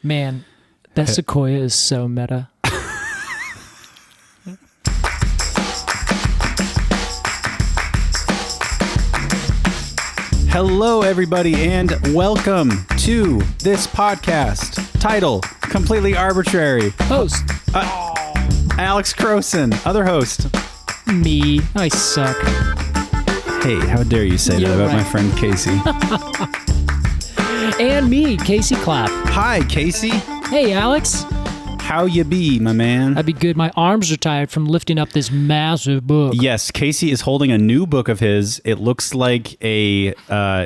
Man, that sequoia is so meta. Hello, everybody, and welcome to this podcast. Title, completely arbitrary. Host. Alex Crowson. Other host. Me. I suck. Hey, how dare you say that about my friend Casey. And me, Casey Clapp. Hi, Casey. Hey, Alex. How you be, my man? I'd be good. My arms are tired from lifting up this massive book. Yes, Casey is holding a new book of his. It looks like a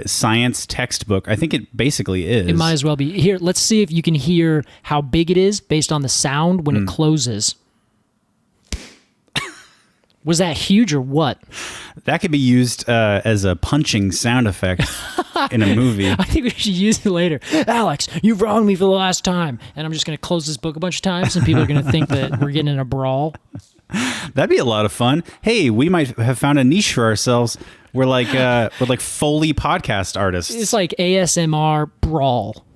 science textbook. I think it basically is. It might as well be. Here, let's see if you can hear how big it is based on the sound when it closes. Was that huge or what? That could be used as a punching sound effect in a movie. I think we should use it later. Alex, you've wronged me for the last time. And I'm just going to close this book a bunch of times and people are going to think that we're getting in a brawl. That'd be a lot of fun. Hey, we might have found a niche for ourselves. We're like Foley podcast artists. It's like ASMR brawl.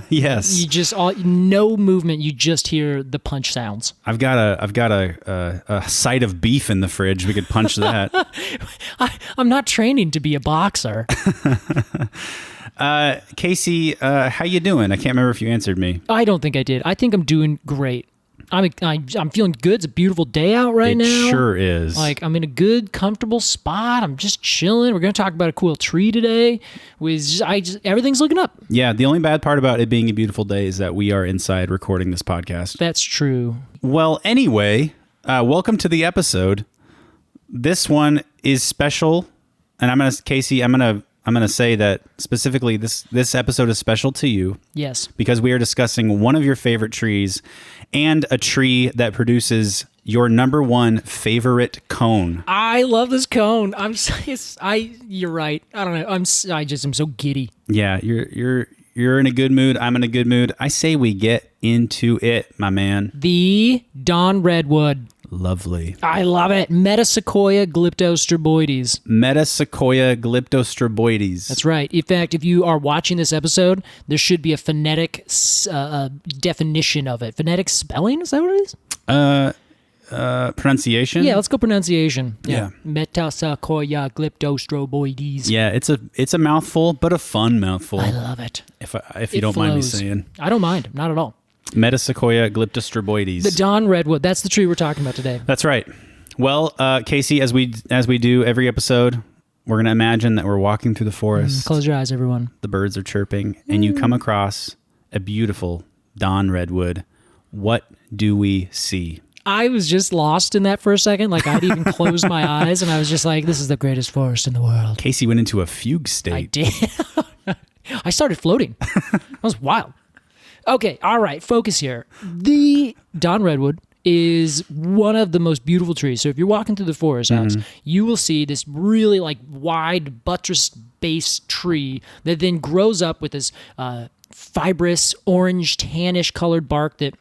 Yes. You just no movement. You just hear the punch sounds. I've got a side of beef in the fridge. We could punch that. I'm not training to be a boxer. Casey, how you doing? I can't remember if you answered me. I don't think I did. I think I'm doing great. I'm feeling good. It's a beautiful day out right now. It sure is. Like, I'm in a good, comfortable spot. I'm just chilling. We're going to talk about a cool tree today. Everything's looking up. Yeah, the only bad part about it being a beautiful day is that we are inside recording this podcast. That's true. Well, anyway, welcome to the episode. This one is special, and Casey, I'm gonna say that specifically this episode is special to you. Yes. Because we are discussing one of your favorite trees and a tree that produces your number one favorite cone. I love this cone. You're right. I don't know. I'm so giddy. Yeah, you're in a good mood. I'm in a good mood. I say we get into it, my man. The Redwood. Lovely. I love it. Metasequoia glyptostroboides. Metasequoia glyptostroboides. That's right. In fact, if you are watching this episode, there should be a phonetic definition of it. Phonetic spelling? Is that what it is? Pronunciation? Yeah, let's go pronunciation. Yeah. Metasequoia glyptostroboides. Yeah, it's a mouthful, but a fun mouthful. I love it. If you don't mind me saying. I don't mind. Not at all. Metasequoia glyptostroboides. The Redwood. That's the tree we're talking about today. That's right. Well, Casey, as we do every episode, we're going to imagine that we're walking through the forest. Close your eyes, everyone. The birds are chirping, and you come across a beautiful dawn redwood. What do we see? I was just lost in that for a second. Like, I'd even closed my eyes, and I was just like, this is the greatest forest in the world. Casey went into a fugue state. I did. I started floating. That was wild. Okay, all right, focus here. The Dawn Redwood is one of the most beautiful trees. So if you're walking through the forest, Alex, you will see this really like wide buttress-based tree that then grows up with this fibrous, orange, tannish colored bark that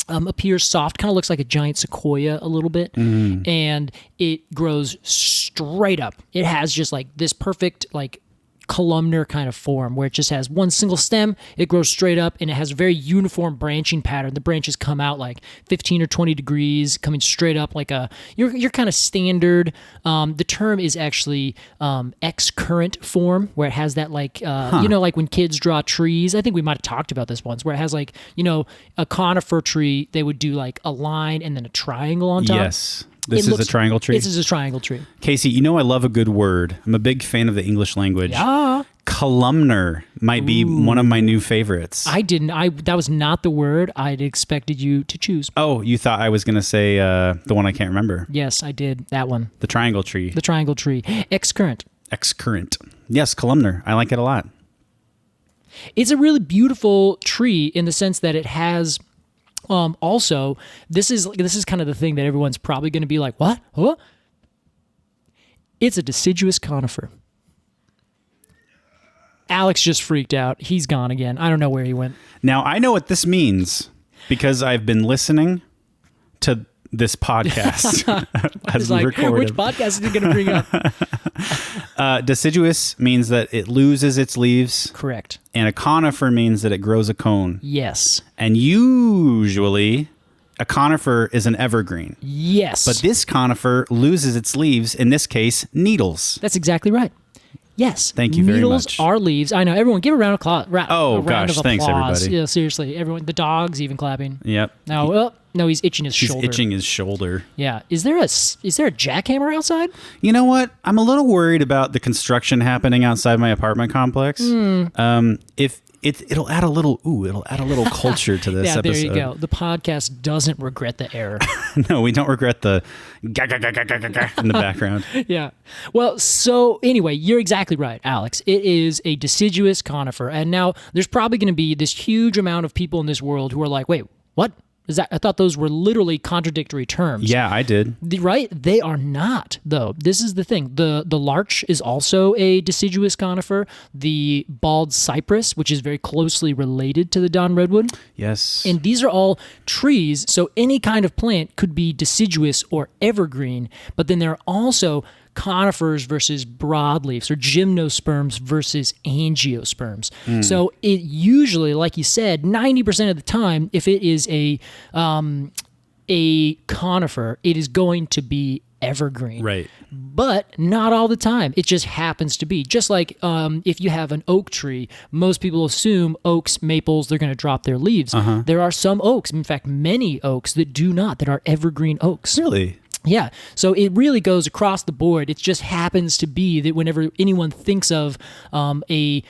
appears soft, kind of looks like a giant sequoia a little bit, and it grows straight up. It has just like this perfect like columnar kind of form where it just has one single stem, it grows straight up, and it has a very uniform branching pattern. The branches come out like 15 or 20 degrees, coming straight up like your kind of standard. The term is actually X-current form, where it has that like, like when kids draw trees. I think we might have talked about this once, where it has like, a conifer tree, they would do like a line and then a triangle on top. Yes. This is a triangle tree? This is a triangle tree. Casey, I love a good word. I'm a big fan of the English language. Yeah. Columnar might be one of my new favorites. That was not the word I'd expected you to choose. Oh, you thought I was going to say the one I can't remember. Yes, I did. That one. The triangle tree. The triangle tree. X-current. X-current. Yes, columnar. I like it a lot. It's a really beautiful tree in the sense that it has... also, this is kind of the thing that everyone's probably going to be like, what? Huh? It's a deciduous conifer. Alex just freaked out. He's gone again. I don't know where he went. Now, I know what this means because I've been listening to this podcast as we record which it. podcast is he going to bring up? Deciduous means that it loses its leaves. Correct. And a conifer means that it grows a cone. Yes. And usually a conifer is an evergreen. Yes. But this conifer loses its leaves, in this case, needles. That's exactly right. Yes. Thank you very Needles much. are leaves. I know. Everyone, give a round of applause. Oh, gosh. Thanks, everybody. Yeah, seriously. Everyone, the dog's even clapping. Yep. No, he's itching his shoulder. He's itching his shoulder. Yeah. Is there a jackhammer outside? You know what? I'm a little worried about the construction happening outside my apartment complex. If it'll add a little culture to this Yeah, episode. there you go. The podcast doesn't regret the error. No, we don't regret the ga ga ga ga ga ga in the background. Yeah. Well, so anyway, you're exactly right, Alex. It is a deciduous conifer. And now there's probably going to be this huge amount of people in this world who are like, wait, what? Is that? I thought those were literally contradictory terms. Yeah, I did. Right? They are not, though. This is the thing. The larch is also a deciduous conifer. The bald cypress, which is very closely related to the Don redwood. Yes. And these are all trees, so any kind of plant could be deciduous or evergreen, but then there are also conifers versus broadleafs, or gymnosperms versus angiosperms. So it usually, like you said, 90% of the time, if it is a conifer, it is going to be evergreen. Right. But not all the time. It just happens to be. Just like if you have an oak tree, most people assume oaks, maples, they're going to drop their leaves. There are some oaks, in fact, many oaks that do not, that are evergreen oaks. Really? Yeah, so it really goes across the board. It just happens to be that whenever anyone thinks of an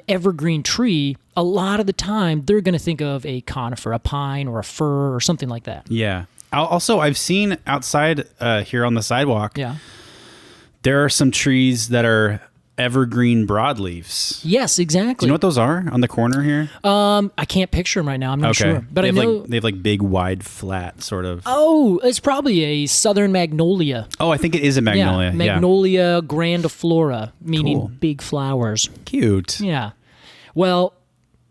evergreen tree, a lot of the time they're going to think of a conifer, a pine, or a fir, or something like that. Yeah. Also, I've seen outside here on the sidewalk, Yeah. there are some trees that are evergreen broadleaves. Yes, exactly. Do you know what those are on the corner here? I can't picture them right now. I'm not sure, but I know. they have like big, wide, flat sort of. Oh, it's probably a southern magnolia. Oh, I think it is a magnolia. Yeah, Magnolia grandiflora, meaning Cool. big flowers. Cute. Yeah. Well,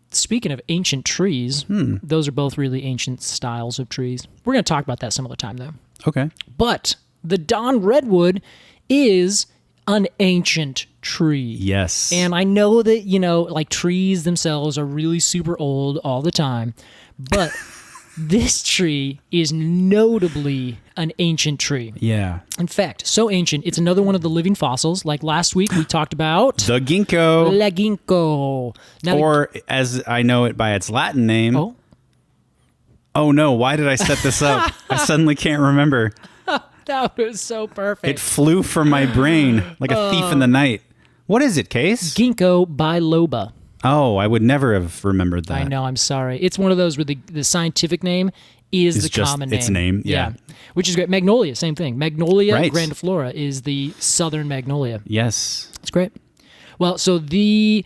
speaking of ancient trees, those are both really ancient styles of trees. We're going to talk about that some other time, though. Okay. But the Don redwood is an ancient tree. Yes. And I know that, like trees themselves are really super old all the time, but this tree is notably an ancient tree. Yeah. In fact, so ancient, it's another one of the living fossils. Like last week, we talked about The ginkgo. La ginkgo. Now, Or as I know it by its Latin name. oh, Oh no, why did I set this up? I suddenly can't remember. that was so perfect. It flew from my brain like a thief in the night. What is it, Case? Ginkgo biloba. Oh, I would never have remembered that. I know, I'm sorry. It's one of those where the scientific name is It's the just common name. its name, yeah. Which is great. Magnolia, same thing. Magnolia Right. grandiflora is the southern magnolia. Yes. It's great. Well, so the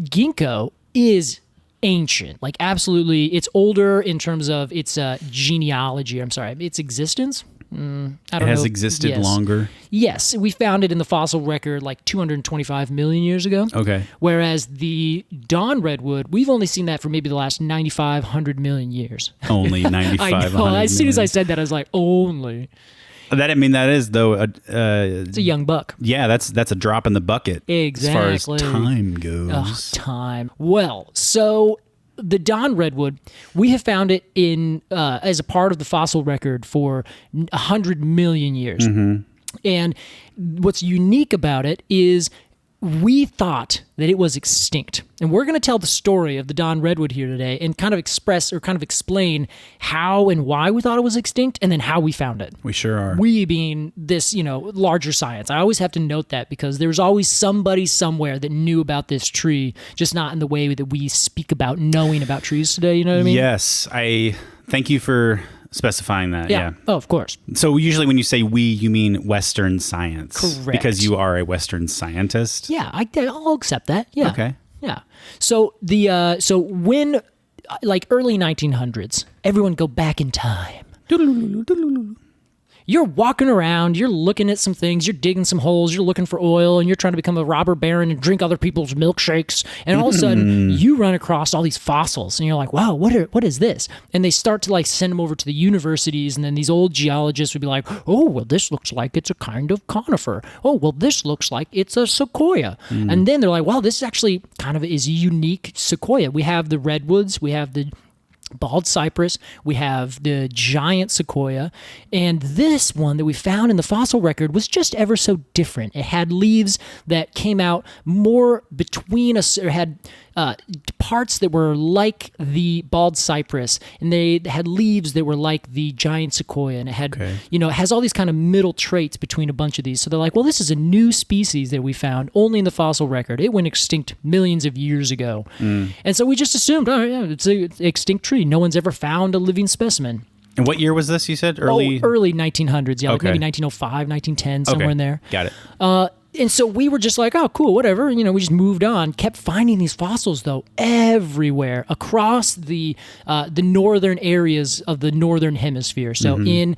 ginkgo is ancient. Like absolutely, it's older in terms of its genealogy. I'm sorry, its existence. I don't It know. has existed Yes. longer. Yes, we found it in the fossil record like 225 million years ago. Okay. Whereas the Don redwood, we've only seen that for maybe the last 9,500 million years. Only 95. I know. 100 As soon as I million. said that, I was like, only. That is though. It's a young buck. Yeah, that's a drop in the bucket. Exactly. As far as time goes. Ugh, time. Well, so the Don redwood, we have found it in as a part of the fossil record for 100 million years. Mm-hmm. And what's unique about it is we thought that it was extinct. And we're going to tell the story of the Don redwood here today and kind of express or kind of explain how and why we thought it was extinct and then how we found it. We sure are. We being this, larger science. I always have to note that because there's always somebody somewhere that knew about this tree, just not in the way that we speak about knowing about trees today. You know what I mean? Yes. I thank you for specifying that. Yeah. Oh, of course. So usually when you say we, you mean Western science. Correct. Because you are a Western scientist. Yeah, I'll accept that. Yeah. Okay. Yeah. So so when like early 1900s, everyone go back in time. you're walking around, you're looking at some things, you're digging some holes, you're looking for oil, and you're trying to become a robber baron and drink other people's milkshakes. And all of a sudden, you run across all these fossils, and you're like, wow, what is this? And they start to like send them over to the universities, and then these old geologists would be like, oh, well, this looks like it's a kind of conifer. Oh, well, this looks like it's a sequoia. And then they're like, well, this actually kind of is a unique sequoia. We have the redwoods, we have the bald cypress, we have the giant sequoia, and this one that we found in the fossil record was just ever so different. It had leaves that came out more between us, or had parts that were like the bald cypress, and they had leaves that were like the giant sequoia, and it had, it has all these kind of middle traits between a bunch of these. So they're like, well, this is a new species that we found only in the fossil record. It went extinct millions of years ago. And so we just assumed, oh, yeah, it's an extinct tree. No one's ever found a living specimen. And what year was this, you said? Early 1900s. Yeah, like maybe 1905, 1910, somewhere in there. Got it. And so we were just like, oh, cool, whatever. We just moved on. Kept finding these fossils, though, everywhere across the northern areas of the northern hemisphere. So in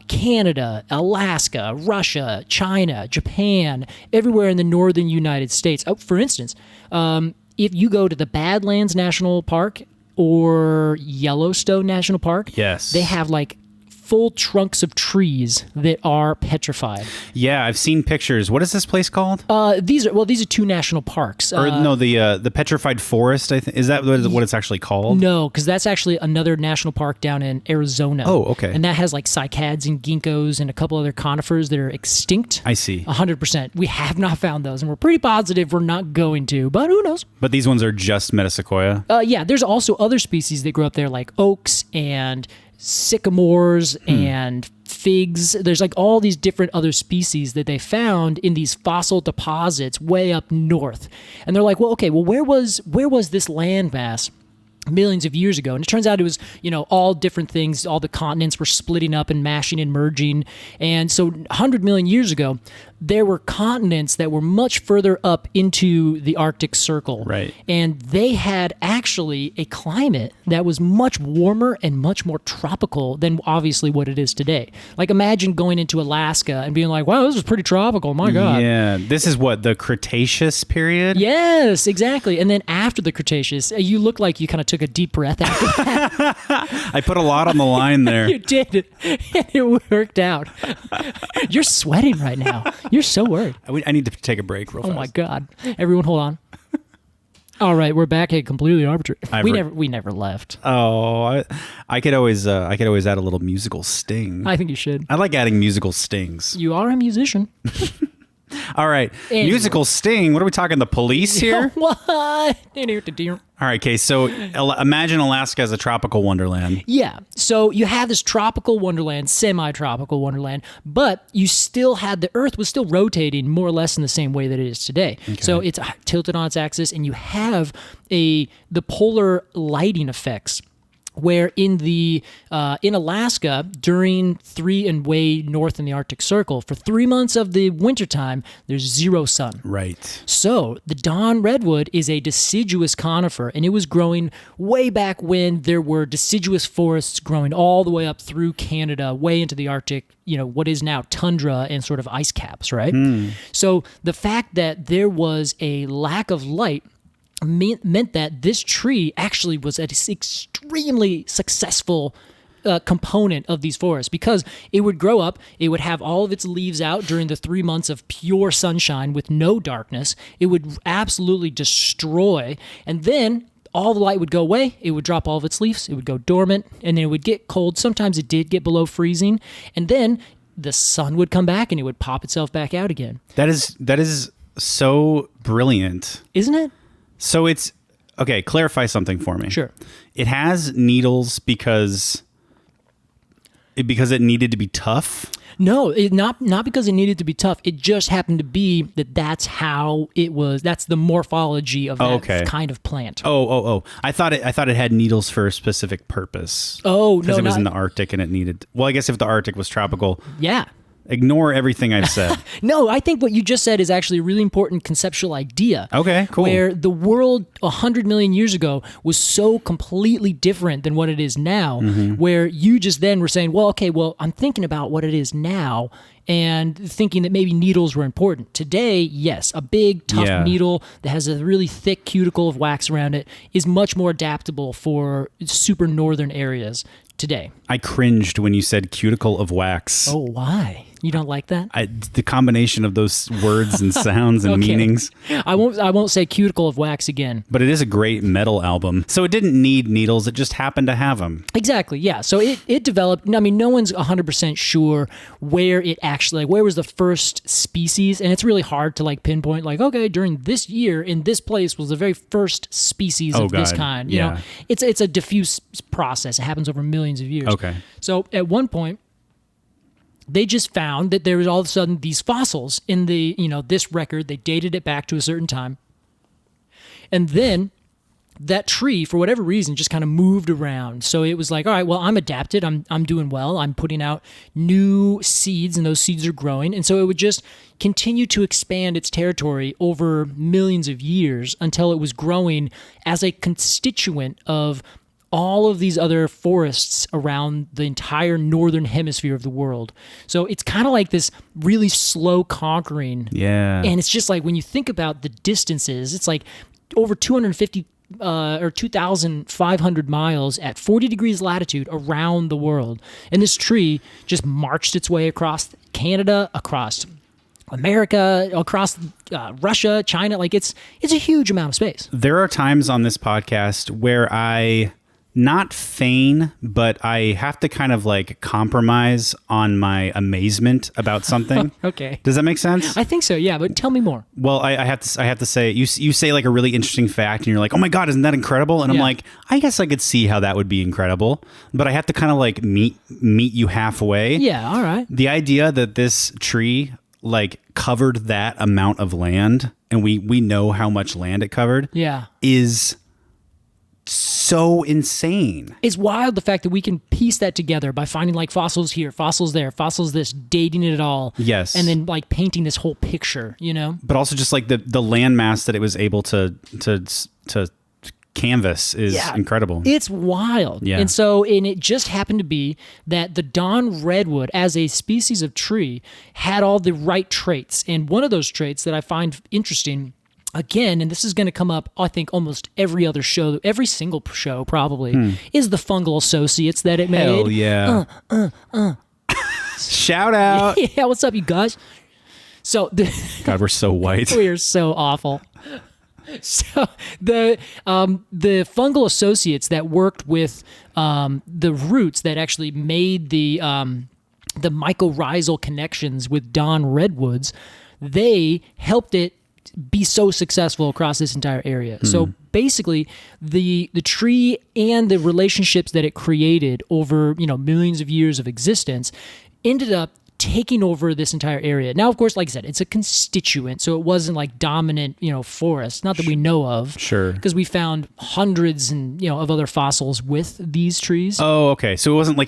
Canada, Alaska, Russia, China, Japan, everywhere in the northern United States. Oh, for instance, if you go to the Badlands National Park or Yellowstone National Park, they have like full trunks of trees that are petrified. Yeah, I've seen pictures. What is this place called? These are two national parks. The petrified forest. I think is that what it's actually called? No, because that's actually another national park down in Arizona. Oh, okay. And that has like cycads and ginkgos and a couple other conifers that are extinct. I see. 100%. We have not found those, and we're pretty positive we're not going to, but who knows? But these ones are just Metasequoia? Yeah, there's also other species that grow up there, like oaks and sycamores and figs. There's like all these different other species that they found in these fossil deposits way up north. And they're like, well, okay, well, where was this landmass millions of years ago? And it turns out it was, all different things. All the continents were splitting up and mashing and merging. And so 100 million years ago, there were continents that were much further up into the Arctic Circle. Right. And they had actually a climate that was much warmer and much more tropical than obviously what it is today. Like imagine going into Alaska and being like, wow, this is pretty tropical. My God. Yeah. This is what, the Cretaceous period? Yes, exactly. And then after the Cretaceous, you look like you kind of took a deep breath after that. I put a lot on the line there. You did. And it worked out. You're sweating right now. You're so worried. I need to take a break real fast. Oh my God. Everyone hold on. All right, we're back at Completely Arbortrary. We never left. Oh, I could always add a little musical sting. I think you should. I like adding musical stings. You are a musician. All right. Anyway. Musical sting. What are we talking? The police here? What? All right, okay, so imagine Alaska as a tropical wonderland. Yeah, so you have this tropical wonderland, semi-tropical wonderland, but you still had, the Earth was still rotating more or less in the same way that it is today. Okay. So it's tilted on its axis, and you have the polar lighting effects, where in Alaska, during and way north in the Arctic Circle, for 3 months of the wintertime, there's zero sun. Right. So the Don Redwood is a deciduous conifer, and it was growing way back when there were deciduous forests growing all the way up through Canada, way into the Arctic, what is now tundra and sort of ice caps, right? So the fact that there was a lack of light meant that this tree actually was an extremely successful component of these forests, because it would grow up, it would have all of its leaves out during the 3 months of pure sunshine with no darkness. It would absolutely destroy, and then all the light would go away, it would drop all of its leaves, it would go dormant, and then it would get cold. Sometimes it did get below freezing, and then the sun would come back and it would pop itself back out again. That is so brilliant. Isn't it? So it's, okay, clarify something for me. Sure. It has needles because it needed to be tough? No, not because it needed to be tough. It just happened to be that's how it was. That's the morphology of that kind of plant. Oh. I thought it had needles for a specific purpose. Oh, no. Because it was in the Arctic and it needed, well, I guess if the Arctic was tropical. Yeah. Ignore everything I've said. No, I think what you just said is actually a really important conceptual idea. Okay, cool. Where the world 100 million years ago was so completely different than what it is now, where you just then were saying, well, okay, well, I'm thinking about what it is now and thinking that maybe needles were important. Today, yes, a big, tough needle that has a really thick cuticle of wax around it is much more adaptable for super northern areas today. I cringed when you said cuticle of wax. Oh, why? You don't like that? The combination of those words and sounds and meanings. I won't say cuticle of wax again. But it is a great metal album. So it didn't need needles. It just happened to have them. Exactly, yeah. So it developed, I mean, no one's 100% sure where it actually, like, where was the first species? And it's really hard to, like, pinpoint, like, okay, during this year in this place was the very first species of this kind. You know, it's a diffuse process. It happens over millions of years. Okay. So at one point, they just found that there was all of a sudden these fossils in the, this record. They dated it back to a certain time. And then that tree, for whatever reason, just kind of moved around. So it was like, all right, well, I'm adapted. I'm doing well. I'm putting out new seeds, and those seeds are growing. And so it would just continue to expand its territory over millions of years until it was growing as a constituent of all of these other forests around the entire northern hemisphere of the world. So it's kind of like this really slow conquering. Yeah. And it's just like, when you think about the distances, it's like over 250 or 2,500 miles at 40 degrees latitude around the world. And this tree just marched its way across Canada, across America, across Russia, China. Like, it's a huge amount of space. There are times on this podcast where I not feign, but I have to kind of like compromise on my amazement about something. Okay. Does that make sense? I think so, yeah, but tell me more. Well, I have to say, you say like a really interesting fact and you're like, oh my God, isn't that incredible? And I'm like, I guess I could see how that would be incredible, but I have to kind of like meet you halfway. Yeah, all right. The idea that this tree like covered that amount of land, and we know how much land it covered, is so insane. It's wild, the fact that we can piece that together by finding like fossils here, fossils there, fossils this, dating it all. Yes. And then like painting this whole picture, But also just like the landmass that it was able to canvas is incredible. It's wild. Yeah. And it just happened to be that the Don redwood as a species of tree had all the right traits. And one of those traits that I find interesting, again, and this is going to come up, I think, almost every other show, every single show probably, is the fungal associates that it made. Hell yeah. Shout out. Yeah, what's up, you guys? So God, we're so white. We are so awful. So the fungal associates that worked with the roots that actually made the mycorrhizal connections with Don redwoods, they helped it be so successful across this entire area. So basically, the tree and the relationships that it created over millions of years of existence ended up taking over this entire area. Now, of course, like I said, it's a constituent, so it wasn't like dominant, forest. Not that we know of. Sure. Because we found hundreds of other fossils with these trees. Oh, okay. So it wasn't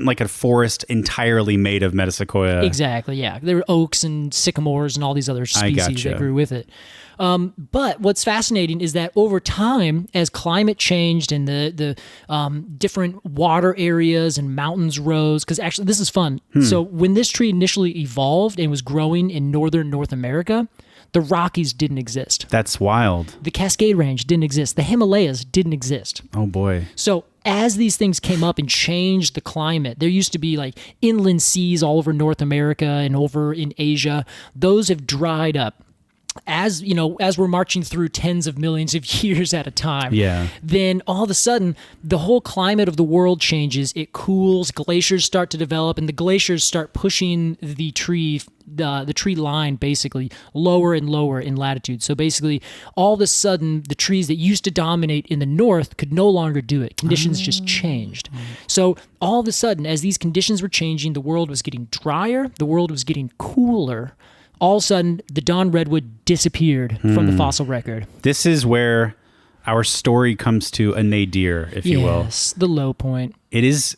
like a forest entirely made of Metasequoia. Exactly. Yeah, there were oaks and sycamores and all these other species that grew with it. But what's fascinating is that over time, as climate changed and the different water areas and mountains rose, because actually this is fun. So when this tree initially evolved and was growing in northern North America, the Rockies didn't exist. That's wild. The Cascade Range didn't exist. The Himalayas didn't exist. Oh boy. So as these things came up and changed the climate, there used to be like inland seas all over North America and over in Asia. Those have dried up. As we're marching through tens of millions of years at a time, then all of a sudden the whole climate of the world changes. It cools, glaciers start to develop, and the glaciers start pushing the tree line basically lower and lower in latitude. So basically, all of a sudden, the trees that used to dominate in the north could no longer do it. Conditions just changed. So all of a sudden, as these conditions were changing, the world was getting drier, the world was getting cooler. All of a sudden, the Don redwood disappeared from the fossil record. This is where our story comes to a nadir, if you will. Yes, the low point. It is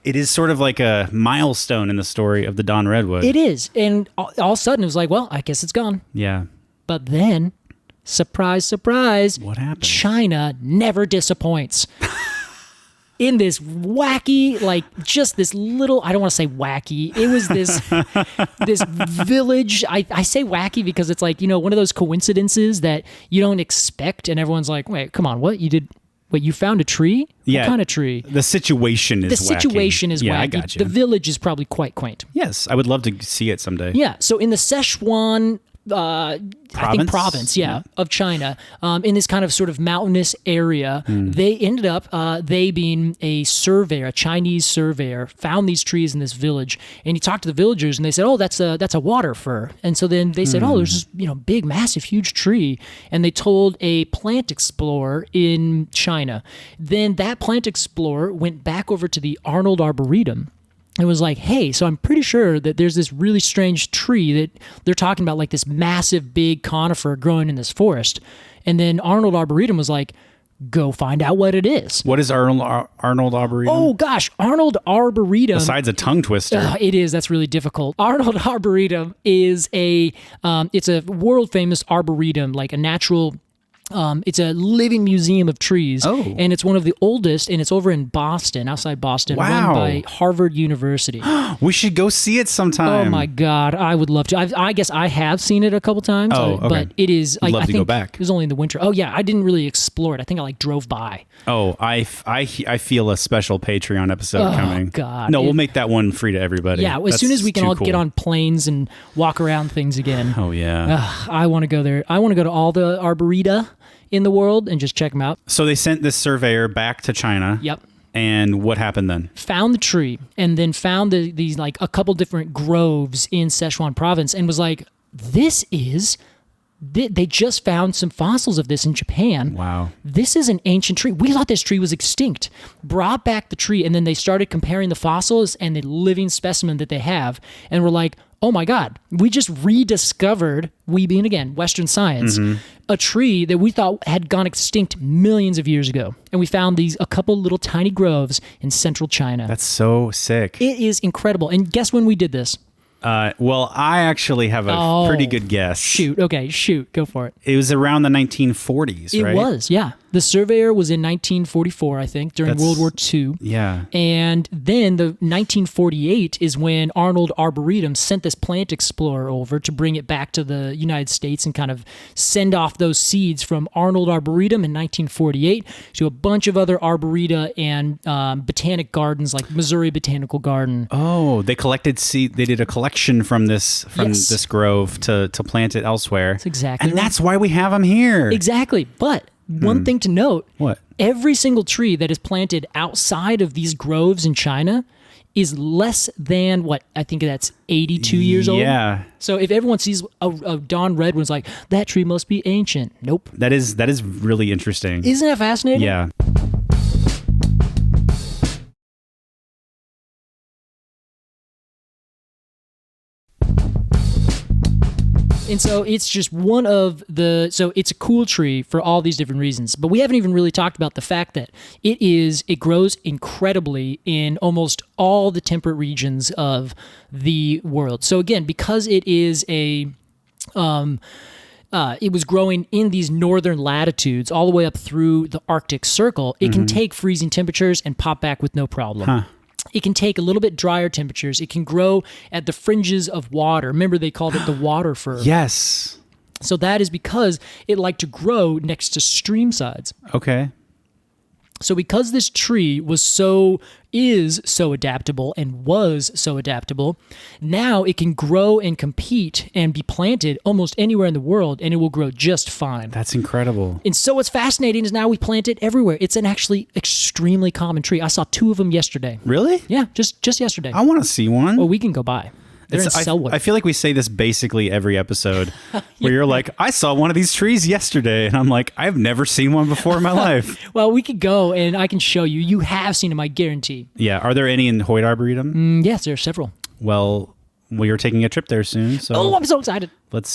It is sort of like a milestone in the story of the Don Redwood. It is. And all of a sudden it was like, well, I guess it's gone. Yeah. But then, surprise, surprise. What happened? China never disappoints. In this wacky, like just this little, I don't want to say wacky. It was this village. I say wacky because it's like, one of those coincidences that you don't expect. And everyone's like, wait, come on, what? You found a tree? Yeah. What kind of tree? The situation is wacky. The situation is yeah, wacky. I got you. The village is probably quite quaint. Yes, I would love to see it someday. Yeah. So in the Sichuan province, of China, in this kind of sort of mountainous area, they ended up, they being a surveyor, a Chinese surveyor, found these trees in this village, and he talked to the villagers, and they said, "Oh, that's a water fir." And so then they said, "Oh, there's this big, massive, huge tree," and they told a plant explorer in China. Then that plant explorer went back over to the Arnold Arboretum. It was like, hey, so I'm pretty sure that there's this really strange tree that they're talking about, like this massive big conifer growing in this forest. And then Arnold Arboretum was like, go find out what it is. What is Arnold Arboretum? Oh, gosh. Arnold Arboretum. Besides a tongue twister. It is. That's really difficult. Arnold Arboretum is it's a world famous arboretum, like a natural... it's a living museum of trees, and it's one of the oldest, and it's over in Boston, outside Boston, run by Harvard University. We should go see it sometime. Oh my God, I would love to. I guess I have seen it a couple times, but it is. I'd love to go back. It was only in the winter. Oh yeah, I didn't really explore it. I think I drove by. Oh, I feel a special Patreon episode coming. Oh God, no, we'll make that one free to everybody. Yeah, as soon as we can all get on planes and walk around things again. Oh yeah, I want to go there. I want to go to all the arboreta in the world and just check them out. So they sent this surveyor back to China. Yep. And what happened then? Found the tree and then found these like a couple different groves in Sichuan province and was like, they just found some fossils of this in Japan. Wow. This is an ancient tree. We thought this tree was extinct. Brought back the tree and then they started comparing the fossils and the living specimen that they have and were like, oh my God, we just rediscovered, we being again, Western science, a tree that we thought had gone extinct millions of years ago. And we found a couple little tiny groves in central China. That's so sick. It is incredible. And guess when we did this? Well, I actually have a pretty good guess. Shoot. Go for it. It was around the 1940s, right? It was, yeah. The surveyor was in 1944, I think, during World War II. Yeah. And then the 1948 is when Arnold Arboretum sent this plant explorer over to bring it back to the United States and kind of send off those seeds from Arnold Arboretum in 1948 to a bunch of other arboreta and botanic gardens like Missouri Botanical Garden. Oh, they collected seed. They did a collection from this this grove to plant it elsewhere. That's exactly and that's why we have them here. Exactly. But one thing to note, what? Every single tree that is planted outside of these groves in China is less than, I think that's 82 years old. Yeah. So if everyone sees a Don Redwood, it's like, that tree must be ancient. Nope. That is really interesting. Isn't that fascinating? Yeah. And so it's just so it's a cool tree for all these different reasons. But we haven't even really talked about the fact that it grows incredibly in almost all the temperate regions of the world. So again, because it is it was growing in these northern latitudes all the way up through the Arctic Circle, it can take freezing temperatures and pop back with no problem. Huh. It can take a little bit drier temperatures. It can grow at the fringes of water. Remember, they called it the water fir. Yes. So that is because it liked to grow next to stream sides. Okay. So because this tree is so adaptable and was so adaptable, now it can grow and compete and be planted almost anywhere in the world, and it will grow just fine. That's incredible. And so what's fascinating is now we plant it everywhere. It's an actually extremely common tree. I saw 2 of them yesterday. Really? Yeah, just yesterday. I want to see one. Well, we can go by. They're in Selwood. I feel like we say this basically every episode where you're like, I saw one of these trees yesterday. And I'm like, I've never seen one before in my life. Well, we could go and I can show you. You have seen them, I guarantee. Yeah. Are there any in Hoyt Arboretum? Yes, there are several. Well, we are taking a trip there soon. So I'm so excited.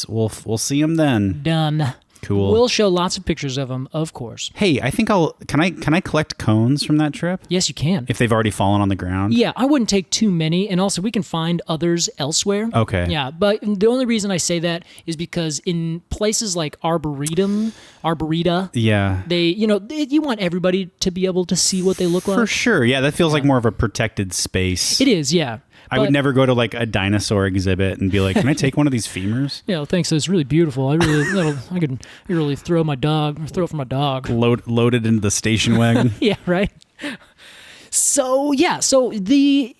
We'll see them then. Done. Cool. We'll show lots of pictures of them, of course. Hey, I think can I collect cones from that trip? Yes, you can. If they've already fallen on the ground? Yeah, I wouldn't take too many, and also we can find others elsewhere. Okay. Yeah, but the only reason I say that is because in places like Arboreta, Yeah. you want everybody to be able to see what they look like. For sure. Yeah, that feels like more of a protected space. It is, yeah. I would never go to like a dinosaur exhibit and be like, "Can I take one of these femurs?" Yeah, thanks. It's really beautiful. I could really throw it for my dog. Loaded into the station wagon. Yeah, right. So the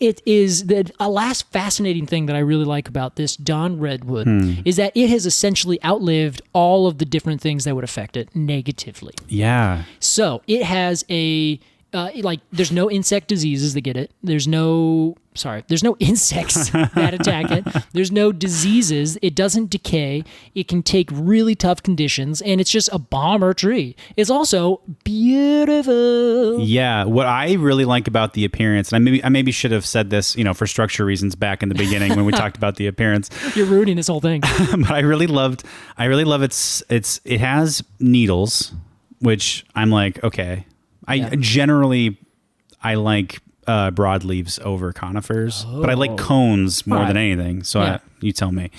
last fascinating thing that I really like about this Don Redwood is that it has essentially outlived all of the different things that would affect it negatively. Yeah. So it has there's no insect diseases that get it. There's no insects that attack it. There's no diseases. It doesn't decay. It can take really tough conditions, and it's just a bomber tree. It's also beautiful. Yeah, what I really like about the appearance, and I maybe should have said this, for structure reasons back in the beginning when we talked about the appearance. You're ruining this whole thing. But I really love it has needles, which I'm like, okay. I like broadleaves over conifers, but I like cones more than anything. So you tell me.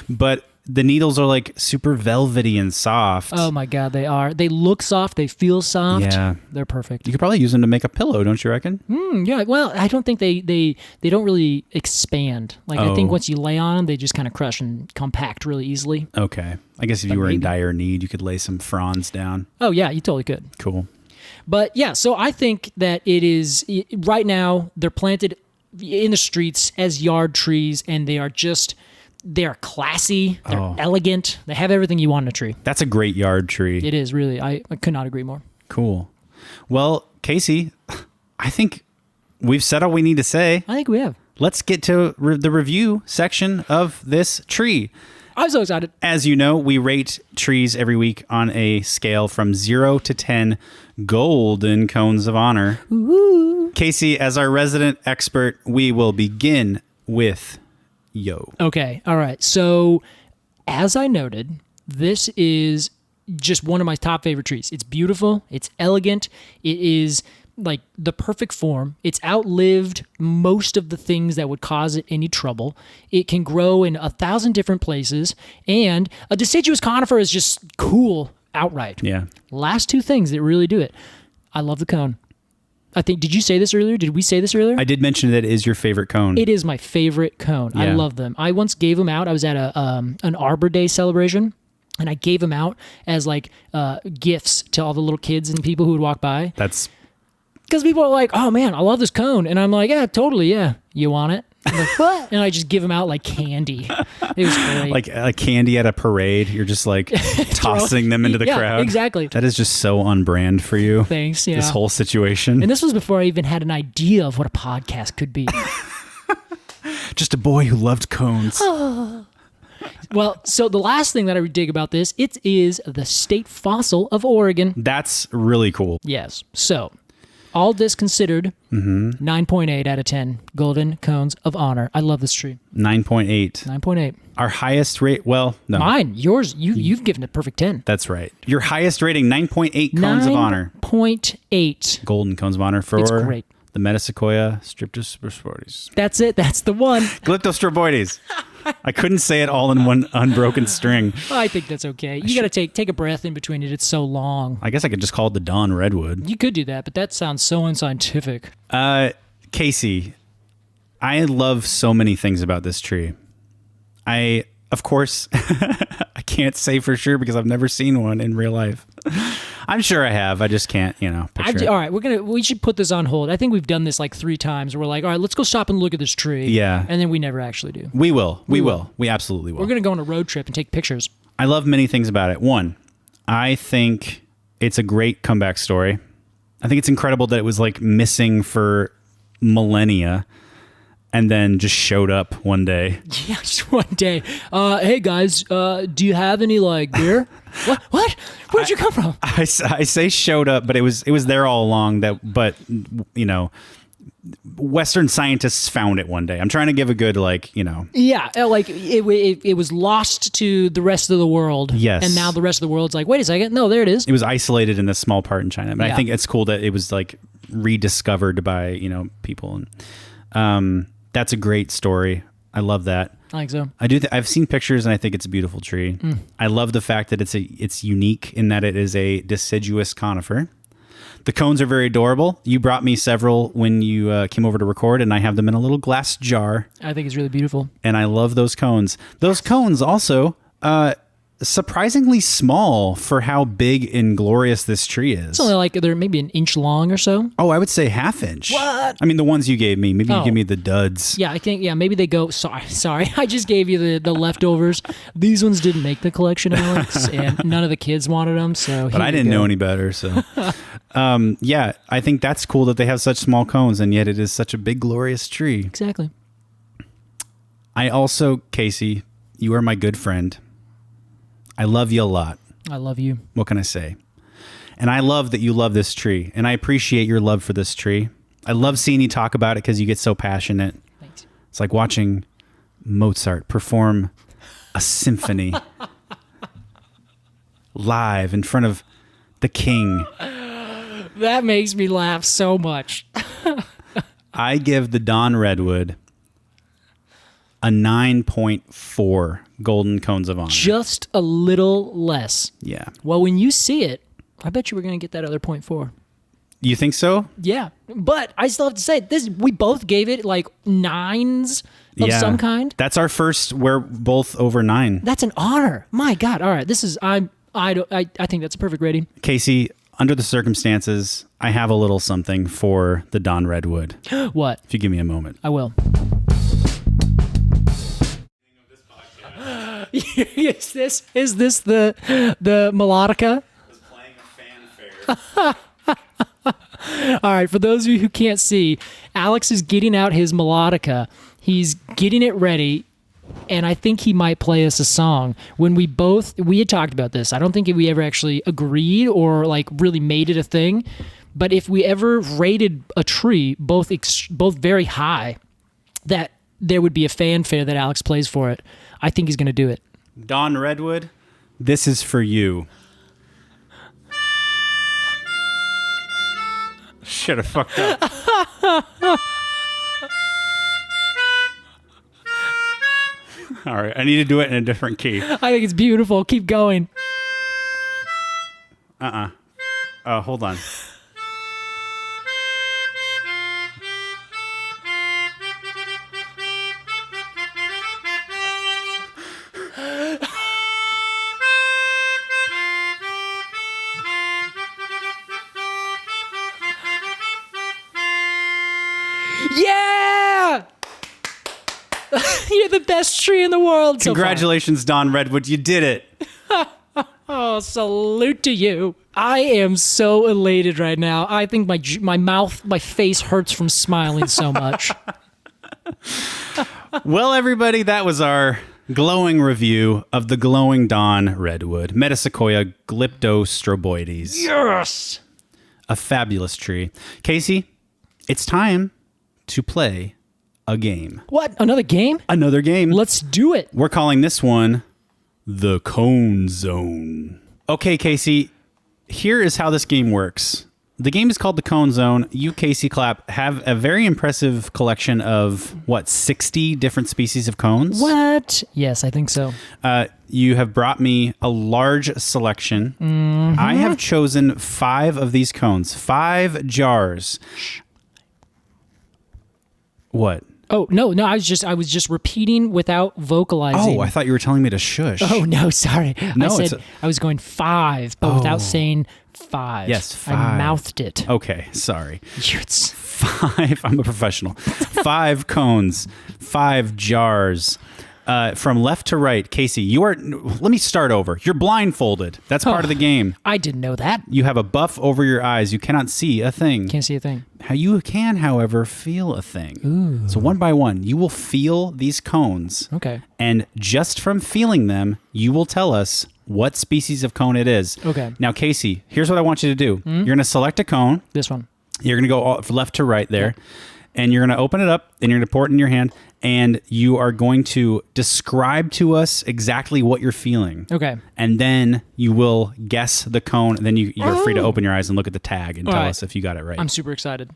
But the needles are like super velvety and soft. Oh my God, they are. They look soft. They feel soft. Yeah, they're perfect. You could probably use them to make a pillow, don't you reckon? Yeah. Well, I don't think they don't really expand. I think once you lay on them, they just kind of crush and compact really easily. Okay. I guess if you were in dire need, you could lay some fronds down. Oh yeah, you totally could. Cool. But yeah, so I think that right now they're planted in the streets as yard trees, and they're classy, they're elegant, they have everything you want in a tree. That's a great yard tree. It is, really. I could not agree more. Cool. Well, Casey, I think we've said all we need to say. I think we have. Let's get to the review section of this tree. I'm so excited. As you know, we rate trees every week on a scale from 0 to 10 golden cones of honor. Ooh. Casey, as our resident expert, we will begin with Yo. Okay. All right. So, as I noted, this is just one of my top favorite trees. It's beautiful. It's elegant. It is like the perfect form. It's outlived most of the things that would cause it any trouble. It can grow in 1,000 different places, and a deciduous conifer is just cool outright. Yeah. Last two things that really do it. I love the cone. I think, did you say this earlier? Did we say this earlier? I did mention that it is your favorite cone. It is my favorite cone. Yeah. I love them. I once gave them out. I was at an Arbor Day celebration, and I gave them out as gifts to all the little kids and people who would walk by. That's because people are like, "Oh man, I love this cone," and I'm like, "Yeah, totally, yeah. You want it?" I'm like, "What?" And I just give them out like candy. It was great. like a candy at a parade. You're just like tossing them into the crowd. Exactly. That is just so on brand for you. Thanks. Yeah. This whole situation. And this was before I even had an idea of what a podcast could be. Just a boy who loved cones. Well, so the last thing that I dig about this, it is the state fossil of Oregon. That's really cool. Yes. So, all this considered, 9.8 out of 10 golden cones of honor. I love this tree. 9.8. 9.8. Our highest rate, well, no. Mine, yours, you've given it perfect 10. That's right. Your highest rating, 9.8 cones of honor. 9.8. Golden cones of honor for It's great. The Metasequoia striptosporis. That's it. That's the one. Glyptostroboides. I couldn't say it all in one unbroken string. I think that's okay. You got to take a breath in between it. It's so long. I guess I could just call it the Don Redwood. You could do that, but that sounds so unscientific. Casey, I love so many things about this tree. Of course, I can't say for sure because I've never seen one in real life. I'm sure I have. I just can't, picture it. All right, we should put this on hold. I think we've done this like 3 times. We're like, all right, let's go stop and look at this tree. Yeah. And then we never actually do. We will. We will. We absolutely will. We're going to go on a road trip and take pictures. I love many things about it. One, I think it's a great comeback story. I think it's incredible that it was like missing for millennia and then just showed up one day. Yeah, just one day. Hey guys, do you have any beer? What? Where'd you come from? I say showed up, but it was there all along. Western scientists found it one day. I'm trying to give a good, Yeah, like it was lost to the rest of the world. Yes. And now the rest of the world's like, wait a second, no, there it is. It was isolated in this small part in China. But Yeah. I think it's cool that it was like rediscovered by, people. And that's a great story. I love that. I think so. I do. I've seen pictures and I think it's a beautiful tree. I love the fact that it's unique in that it is a deciduous conifer. The cones are very adorable. You brought me several when you came over to record, and I have them in a little glass jar. I think it's really beautiful. And I love those cones. Those cones also surprisingly small for how big and glorious this tree is. It's only like they're maybe an inch long or so. Oh, I would say half inch. What? I mean, the ones you gave me. Maybe you Oh. give me the duds. Yeah, I think, maybe they go, sorry, I just gave you the leftovers. These ones didn't make the collection, Alex, and none of the kids wanted them, so But I didn't know any better, so. Yeah, I think that's cool that they have such small cones, and yet it is such a big, glorious tree. Exactly. I also, Casey, you are my good friend. I love you a lot. I love you. What can I say? And I love that you love this tree, and I appreciate your love for this tree. I love seeing you talk about it because you get so passionate. Thanks. It's like watching Mozart perform a symphony live in front of the king. That makes me laugh so much. I give the Don Redwood a 9.4 golden cones of honor. Just a little less. Yeah. Well, when you see it, I bet you we're going to get that other 0.4. You think so? Yeah. But I still have to say, we both gave it like 9s of some kind. That's our first. We're both over 9. That's an honor. My God. All right. I think that's a perfect rating. Casey, under the circumstances, I have a little something for the Don Redwood. What? If you give me a moment. I will. Is this the melodica? Was playing a fanfare. All right, for those of you who can't see, Alex is getting out his melodica. He's getting it ready, and I think he might play us a song. When we had talked about this. I don't think we ever actually agreed or like really made it a thing. But if we ever rated a tree both very high, that there would be a fanfare that Alex plays for it. I think he's going to do it. Don Redwood, this is for you. Should have fucked up. All right, I need to do it in a different key. I think it's beautiful. Keep going. Oh, hold on. Yeah! You're the best tree in the world so far. Congratulations, Don Redwood. You did it. Oh, salute to you. I am so elated right now. I think my face hurts from smiling so much. Well, everybody, that was our glowing review of the glowing Don Redwood, Metasequoia glyptostroboides. Yes! A fabulous tree. Casey, it's time to play a game. What? Another game? Another game. Let's do it. We're calling this one the Cone Zone. Okay, Casey, here is how this game works. The game is called the Cone Zone. You, Casey Clapp, have a very impressive collection of, 60 different species of cones? What? Yes, I think so. You have brought me a large selection. Mm-hmm. I have chosen 5 of these cones, 5 jars. What? Oh, no, I was just repeating without vocalizing. Oh, I thought you were telling me to shush. Oh, no, sorry. No, I said I was going 5, but without saying 5. Yes, 5. I mouthed it. Okay, sorry. It's 5. I'm a professional. 5 cones, 5 jars. From left to right, Casey, let me start over. You're blindfolded. That's part of the game. I didn't know that. You have a buff over your eyes. You cannot see a thing. Can't see a thing. You can, however, feel a thing. Ooh. So one by one, you will feel these cones. Okay. And just from feeling them, you will tell us what species of cone it is. Okay. Now, Casey, here's what I want you to do. You're going to select a cone. This one. You're going to go left to right there. and you're going to open it up, and you're going to pour it in your hand, and you are going to describe to us exactly what you're feeling. Okay. And then you will guess the cone, and then you're free to open your eyes and look at the tag and tell us if you got it right. I'm super excited.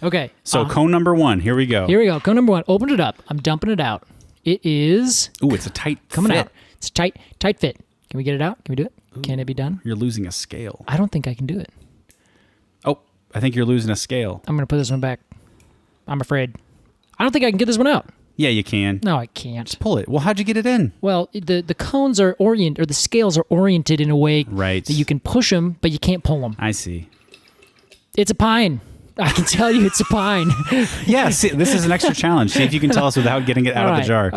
Okay. So cone number 1, here we go. Here we go. Cone number 1. Open it up. I'm dumping it out. It is... Ooh, it's a tight coming fit. out. It's a tight fit. Can we get it out? Can we do it? Ooh. Can it be done? You're losing a scale. I don't think I can do it. Oh, I think you're losing a scale. I'm going to put this one back. I'm afraid. I don't think I can get this one out. Yeah, you can. No, I can't. Pull it. Well, how'd you get it in? Well, the cones are oriented, or the scales are oriented in a way that you can push them, but you can't pull them. I see. It's a pine. I can tell you it's a pine. Yeah, see, this is an extra challenge. See if you can tell us without getting it out of the jar.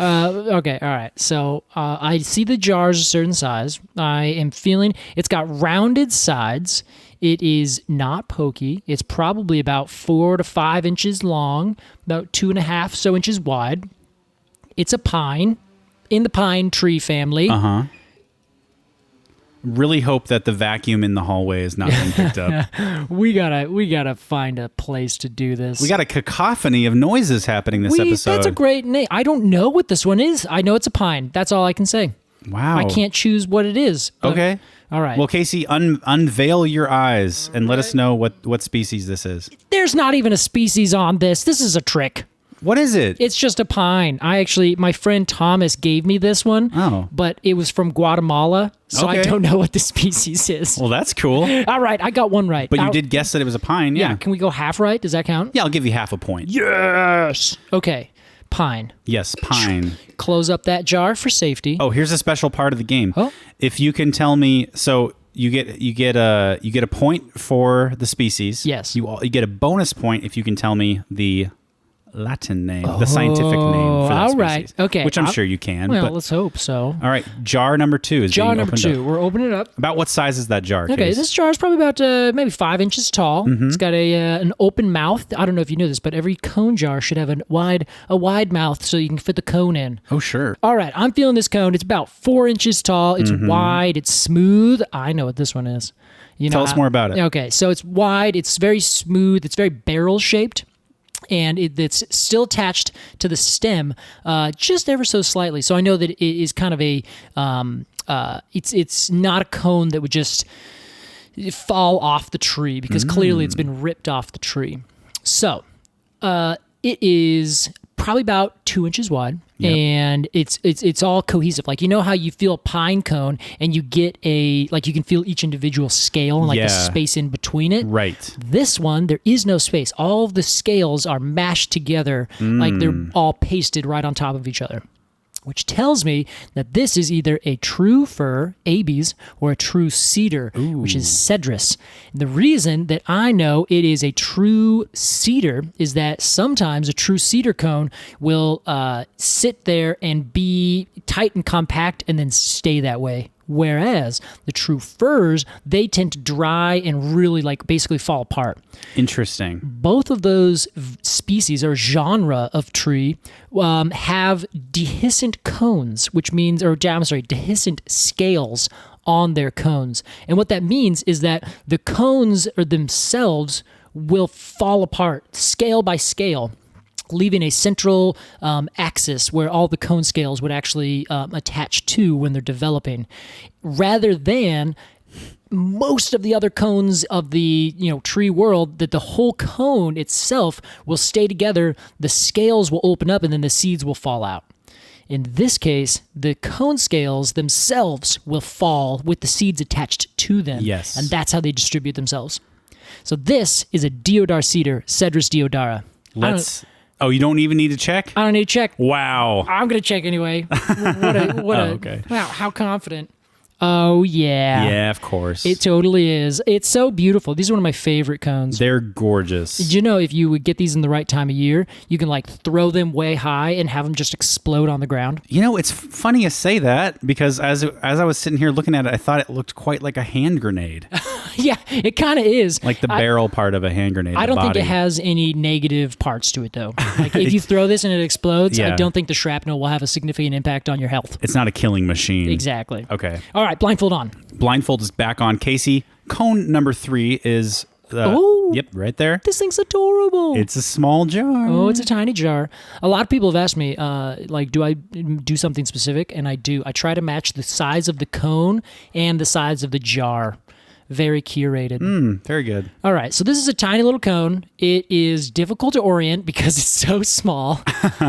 Okay, all right. So I see the jar's a certain size. I am feeling it's got rounded sides. It is not pokey. It's probably about 4 to 5 inches long, about 2.5 inches wide. It's a pine in the pine tree family. Uh-huh. Really hope that the vacuum in the hallway is not being picked up. We gotta find a place to do this. We got a cacophony of noises happening this episode. That's a great name. I don't know what this one is. I know it's a pine. That's all I can say. Wow. I can't choose what it is. Okay. All right. Well, Casey, unveil your eyes and let us know what species this is. There's not even a species on this. This is a trick. What is it? It's just a pine. My friend Thomas gave me this one. Oh. But it was from Guatemala, so I don't know what the species is. Well, that's cool. All right, I got one right. But you did guess that it was a pine, yeah. Can we go half right? Does that count? Yeah, I'll give you half a point. Yes. Okay. Pine. Yes, pine. Close up that jar for safety. Oh, here's a special part of the game. Oh. If you can tell me, so you get a point for the species. Yes. You get a bonus point if you can tell me the Latin name, the scientific name for that all species. Right. Okay. Which I'm sure you can. Well, but, let's hope so. all right. Jar number 2 is Jar being number opened 2. up. We're opening it up. About what size is that jar? Okay, Case? this jar is probably about maybe 5 inches tall. Mm-hmm. It's got an open mouth. I don't know if you know this, but every cone jar should have a wide mouth so you can fit the cone in. Oh, sure. All right, I'm feeling this cone. It's about 4 inches tall. It's wide. It's smooth. I know what this one is. Tell us more about it. Okay, so it's wide. It's very smooth. It's very barrel shaped. And it's still attached to the stem just ever so slightly. So I know that it is kind of it's not a cone that would just fall off the tree because clearly it's been ripped off the tree. So it is probably about 2 inches wide. Yep. And it's all cohesive. Like, you know how you feel a pine cone and you get you can feel each individual scale and the space in between it. Right. This one, there is no space. All of the scales are mashed together like they're all pasted right on top of each other, which tells me that this is either a true fir, Abies, or a true cedar, which is cedrus. And the reason that I know it is a true cedar is that sometimes a true cedar cone will sit there and be tight and compact and then stay that way. Whereas the true firs, they tend to dry and really basically fall apart. Interesting. Both of those species or genre of tree have dehiscent cones, which means, dehiscent scales on their cones. And what that means is that the cones themselves will fall apart scale by scale, leaving a central axis where all the cone scales would actually attach to when they're developing, rather than most of the other cones of the tree world, that the whole cone itself will stay together, the scales will open up, and then the seeds will fall out. In this case, the cone scales themselves will fall with the seeds attached to them. Yes. And that's how they distribute themselves. So this is a deodar cedar, Cedrus deodara. Oh, you don't even need to check? I don't need to check. Wow. I'm going to check anyway. Okay. Wow, how confident. Oh, yeah. Yeah, of course. It totally is. It's so beautiful. These are one of my favorite cones. They're gorgeous. Did you know if you would get these in the right time of year, you can throw them way high and have them just explode on the ground? It's funny you say that because as I was sitting here looking at it, I thought it looked quite like a hand grenade. Yeah, it kind of is. Like the barrel part of a hand grenade. I don't think it has any negative parts to it, though. If you throw this and it explodes, I don't think the shrapnel will have a significant impact on your health. It's not a killing machine. Exactly. Okay. All right, blindfold on. Blindfold is back on. Casey, cone number 3 is Oh. Yep, right there. This thing's adorable. It's a small jar. Oh, it's a tiny jar. A lot of people have asked me, like, do I do something specific? And I do. I try to match the size of the cone and the size of the jar. Very curated. Very good. All right, so this is a tiny little cone. It is difficult to orient because it's so small,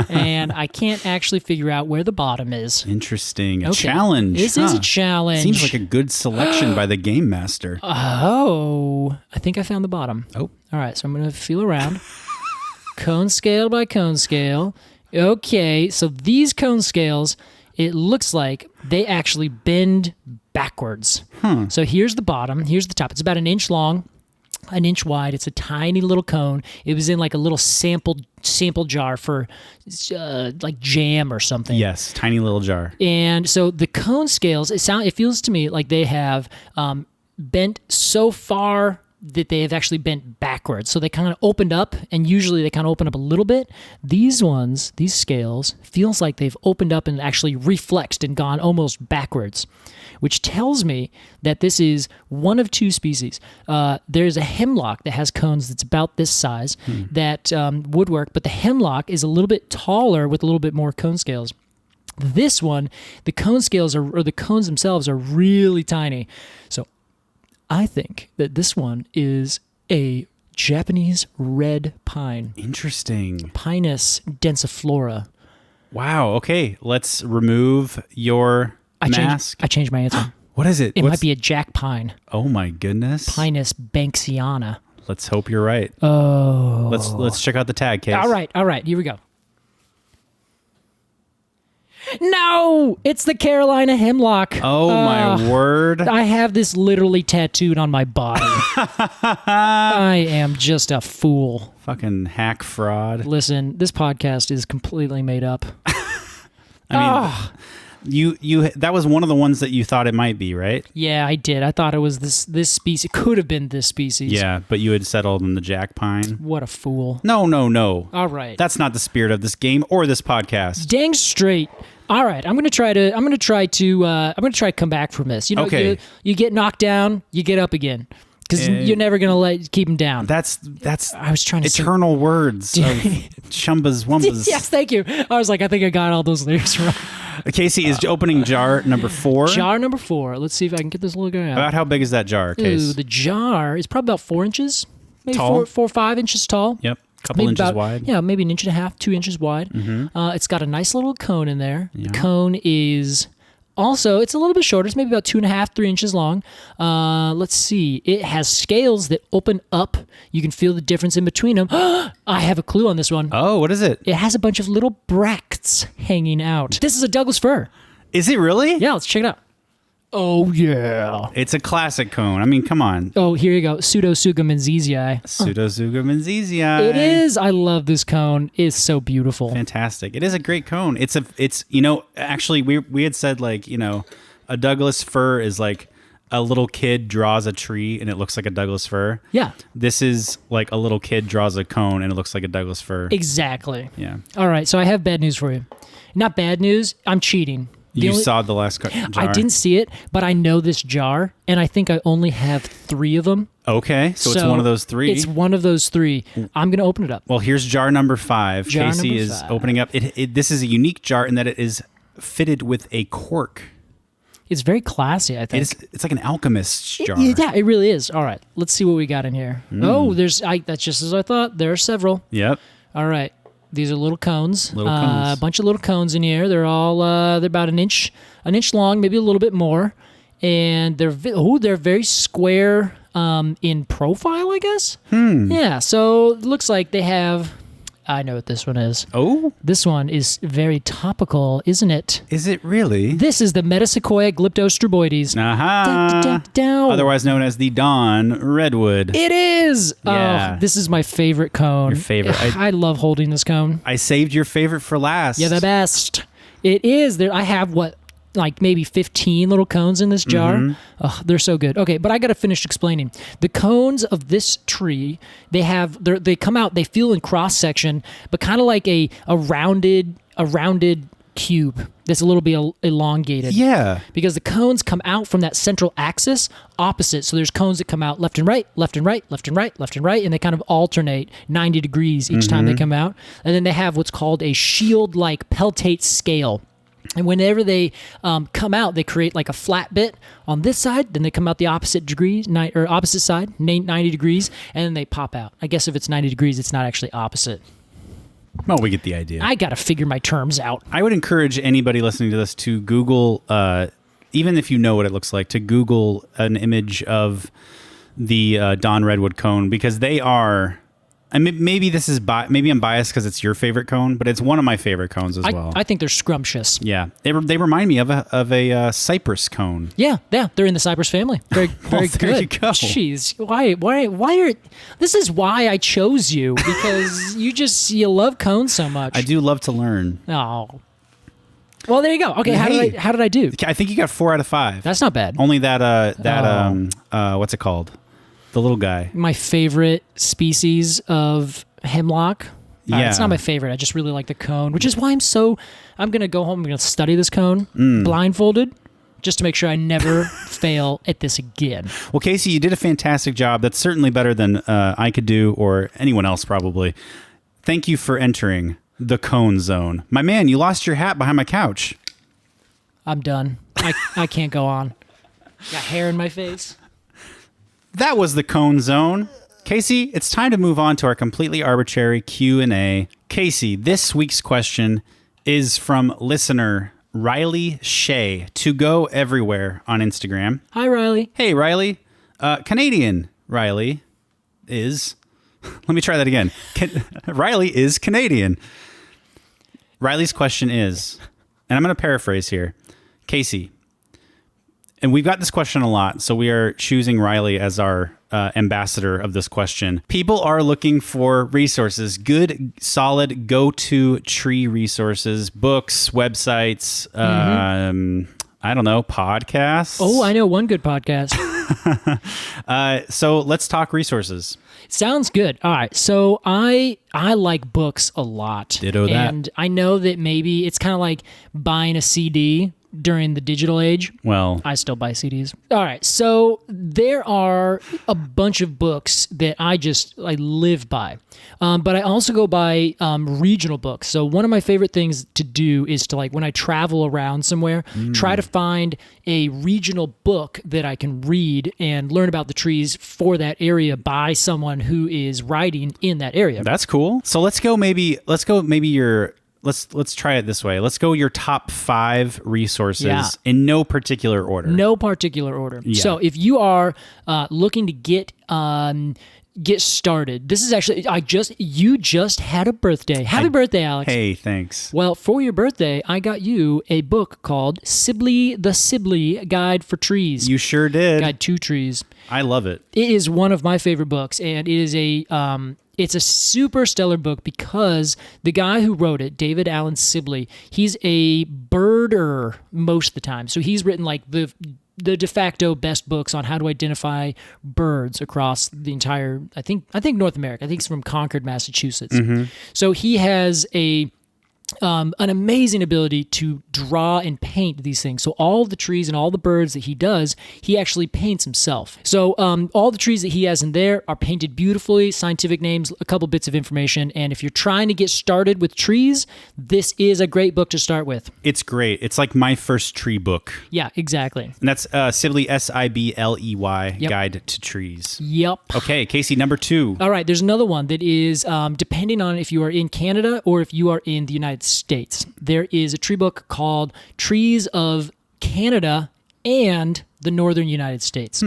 and I can't actually figure out where the bottom is. Interesting. A Okay. challenge. This is a challenge. Seems like a good selection by the game master. Oh, I think I found the bottom. Oh. All right, so I'm going to feel around. Cone scale by cone scale. Okay, so these cone scales, it looks like they actually bend backwards. So here's the bottom. Here's the top. It's about an inch long, an inch wide. It's a tiny little cone. It was in like a little sample jar for like jam or something. Yes, tiny little jar. And so the cone scales, it feels to me like they have bent so far that they have actually bent backwards. So they kind of opened up, and usually they kind of open up a little bit. These scales, feels like they've opened up and actually reflexed and gone almost backwards, which tells me that this is one of two species. There's a hemlock that has cones that's about this size that would work, but the hemlock is a little bit taller with a little bit more cone scales. This one, the cone scales or the cones themselves are really tiny. So I think that this one is a Japanese red pine. Interesting. Pinus densiflora. Wow. Okay, let's remove your mask. I changed my answer. What is it? It might be a jack pine. Oh my goodness. Pinus banksiana. Let's hope you're right. Oh. Let's check out the tag case. All right. Here we go. No, it's the Carolina hemlock. Oh my word. I have this literally tattooed on my body. I am just a fool. Fucking hack fraud. Listen, this podcast is completely made up. I mean, you that was one of the ones that you thought it might be, right? Yeah, I did. I thought it was this species. It could have been this species. Yeah, but you had settled on the jack pine. What a fool. No. All right. That's not the spirit of this game or this podcast. Dang straight. All right, I'm gonna try to come back from this. You know, Okay. you get knocked down, you get up again, because you're never gonna keep them down. That's I was trying to say- eternal words of Chumbas Wumbas. Yes, thank you. I was like, I think I got all those lyrics wrong. Casey is opening jar number 4. Jar number 4. Let's see if I can get this little guy out. About how big is that jar, Ooh, Case? the jar is probably about 4 inches, maybe Tall? 4 or 5 inches tall. Yep, couple Maybe inches about- wide. Yeah, maybe an inch and a half, 2 inches wide. It's got a nice little cone in there. Yeah. The cone is also, it's a little bit shorter. It's maybe about 2.5, 3 inches long. Let's see. It has scales that open up. You can feel the difference in between them. I have a clue on this one. Oh, what is it? It has a bunch of little bracts hanging out. This is a Douglas fir. Is it really? Yeah, let's check it out. Oh, yeah. It's a classic cone. I mean, come on. Oh, here you go. Pseudotsuga menziesii. Pseudotsuga menziesii. It is. I love this cone. It's so beautiful. Fantastic. It is a great cone. It's actually we had said, like, a Douglas fir is like a little kid draws a tree and it looks like a Douglas fir. Yeah. This is like a little kid draws a cone and it looks like a Douglas fir. Exactly. Yeah. All right, so I have bad news for you. Not bad news. I'm cheating. You saw the last jar. I didn't see it, but I know this jar, and I think I only have 3 of them. Okay, so it's one of those 3. It's one of those 3. I'm going to open it up. Well, here's jar number 5. Jar Casey number is 5. opening up. This is a unique jar in that it is fitted with a cork. It's very classy, I think. It's like an alchemist's jar. Yeah, it really is. All right, let's see what we got in here. Oh, that's just as I thought. There are several. Yep. All right. These are little cones. Little cones. A bunch of little cones in here. They're all they're about an inch long, maybe a little bit more, and they're very square in profile, I guess. Yeah. So it looks like they have. I know what this one is. Oh, This one is very topical, isn't it? is it really? This is the Metasequoia glyptostroboides. Aha. Otherwise known as the Dawn Redwood. It is. Yeah. Oh, this is my favorite cone. Your favorite. I love holding this cone. I saved your favorite for last. Yeah, the best. It is. I have like maybe 15 little cones in this jar. Oh, they're so good. Okay, but I got to finish explaining. The cones of this tree, they come out, they feel in cross section, but kind of like a rounded cube that's a little bit elongated. Yeah. Because the cones come out from that central axis opposite. So there's cones that come out left and right, left and right, left and right, left and right, and they kind of alternate 90 degrees each time they come out. And then they have what's called a shield-like peltate scale. And whenever they come out, they create like a flat bit on this side. Then they come out the opposite degrees, or opposite side, 90 degrees, and then they pop out. I guess if it's 90 degrees, it's not actually opposite. Well, we get the idea. I got to figure my terms out. I would encourage anybody listening to this to Google, even if you know what it looks like, to Google an image of the Don Redwood cone, because they are... I mean, maybe this is maybe I'm biased because it's your favorite cone, but it's one of my favorite cones as well. I think they're scrumptious. Yeah, they remind me of a cypress cone. Yeah, they're in the cypress family. Very Well, good. there you go. Jeez, why are? This is why I chose you, because you love cones so much. I do love to learn. Oh, well, there you go. Okay, Hey. how did I do? I think you got 4 out of 5. That's not bad. Only what's it called? The little guy. My favorite species of hemlock. Yeah. It's not my favorite. I just really like the cone, which is why I'm going to go home. I'm going to study this cone blindfolded just to make sure I never fail at this again. Well, Casey, you did a fantastic job. That's certainly better than I could do, or anyone else probably. Thank you for entering the cone zone. My man, you lost your hat behind my couch. I'm done. I can't go on. Got hair in my face. That was the cone zone. Casey, it's time to move on to our completely arbitrary Q&A. Casey, this week's question is from listener Riley Shea, to go everywhere on Instagram. Hi, Riley. Hey, Riley. Canadian Riley is... Let me try that again. Riley is Canadian. Riley's question is, and I'm going to paraphrase here, Casey, and we've got this question a lot, so we are choosing Riley as our ambassador of this question. People are looking for resources, good, solid, go-to tree resources, books, websites, I don't know, podcasts. Oh, I know one good podcast. So let's talk resources. Sounds good. All right. So I like books a lot. Ditto that. And I know that maybe it's kind of like buying a CD during the digital age. Well, I still buy CDs. All right. So there are a bunch of books that I live by. But I also go by regional books. So one of my favorite things to do is to, like, when I travel around somewhere, try to find a regional book that I can read and learn about the trees for that area by someone who is writing in that area. that's cool. So let's try it this way. Let's go your top 5 resources in no particular order. No particular order. Yeah. So if you are looking to get started, this is actually you just had a birthday. Happy birthday, Alex. Hey, thanks. Well, for your birthday, I got you a book called the Sibley Guide for Trees. You sure did. Guide to Trees. I love it. It is one of my favorite books, and it is it's a super stellar book because the guy who wrote it, David Allen Sibley, he's a birder most of the time. So he's written like the de facto best books on how to identify birds across the entire, I think North America. I think it's from Concord, Massachusetts. So he has an amazing ability to draw and paint these things. So all the trees and all the birds that he does, he actually paints himself. So all the trees that he has in there are painted beautifully, scientific names, a couple bits of information. And if you're trying to get started with trees, this is a great book to start with. It's great. It's like my first tree book. Yeah, exactly. And that's Sibley, Sibley, Yep. Guide to Trees. Yep. Okay, Casey, number 2. All right, there's another one that is, depending on if you are in Canada or if you are in the United States, there is a tree book called Trees of Canada and the Northern United States.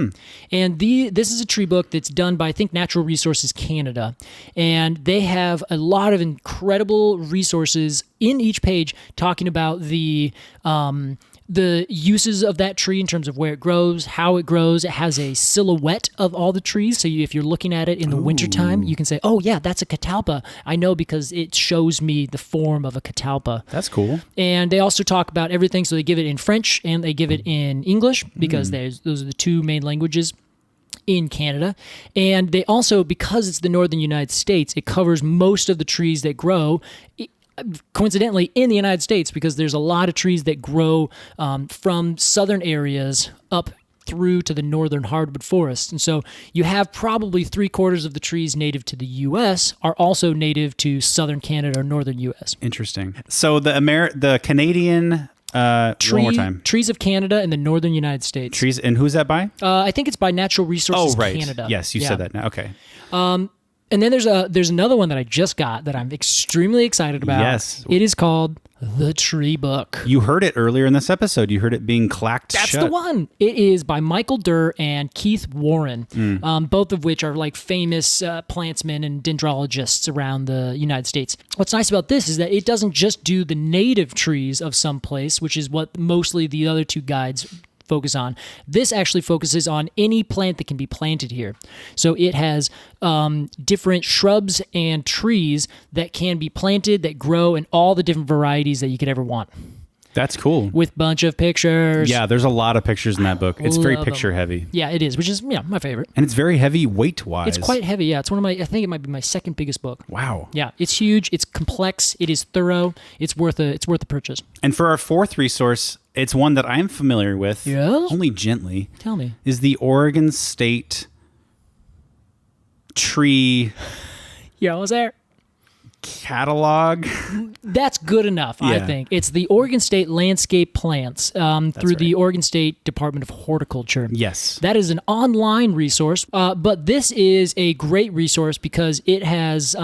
And this is a tree book that's done by, I think, Natural Resources Canada. And they have a lot of incredible resources in each page talking about the uses of that tree in terms of where it grows, how it grows. It has a silhouette of all the trees. So if you're looking at it in the wintertime, you can say, oh, yeah, that's a catalpa. I know because it shows me the form of a catalpa. That's cool. And they also talk about everything. So they give it in French and they give it in English because those are the 2 main languages in Canada. And they also, because it's the Northern United States, it covers most of the trees that grow coincidentally in the United States, because there's a lot of trees that grow from southern areas up through to the northern hardwood forest. And so you have probably 3/4 of the trees native to the U.S. are also native to southern Canada or northern U.S. Interesting. So the Canadian... one more time. Trees of Canada and the northern United States. Trees, and who's that by? I think it's by Natural Resources Canada. Yes, you said that now. Okay. And then there's another one that I just got that I'm extremely excited about. Yes. It is called The Tree Book. You heard it earlier in this episode. You heard it being clacked That's shut. the one. It is by Michael Durr and Keith Warren, both of which are like famous plantsmen and dendrologists around the United States. What's nice about this is that it doesn't just do the native trees of some place, which is what mostly the other two guides focus on. This actually focuses on any plant that can be planted here. So it has different shrubs and trees that can be planted, that grow, and all the different varieties that you could ever want. That's cool. With a bunch of pictures. Yeah, there's a lot of pictures in that book. It's very Love picture 'em. heavy. Yeah, it is, which is my favorite. And it's very heavy weight-wise. It's quite heavy, yeah. It's one of my, I think it might be my second biggest book. Wow. Yeah, it's huge, it's complex, it is thorough, it's worth a purchase. And for our fourth resource, it's one that I'm familiar with, Yes? only gently, Tell me. is the Oregon State Tree Yeah, was there? Catalog. That's good enough, I Yeah. think. It's the Oregon State Landscape Plants through the right. Oregon State Department of Horticulture. Yes. That is an online resource, but this is a great resource because it has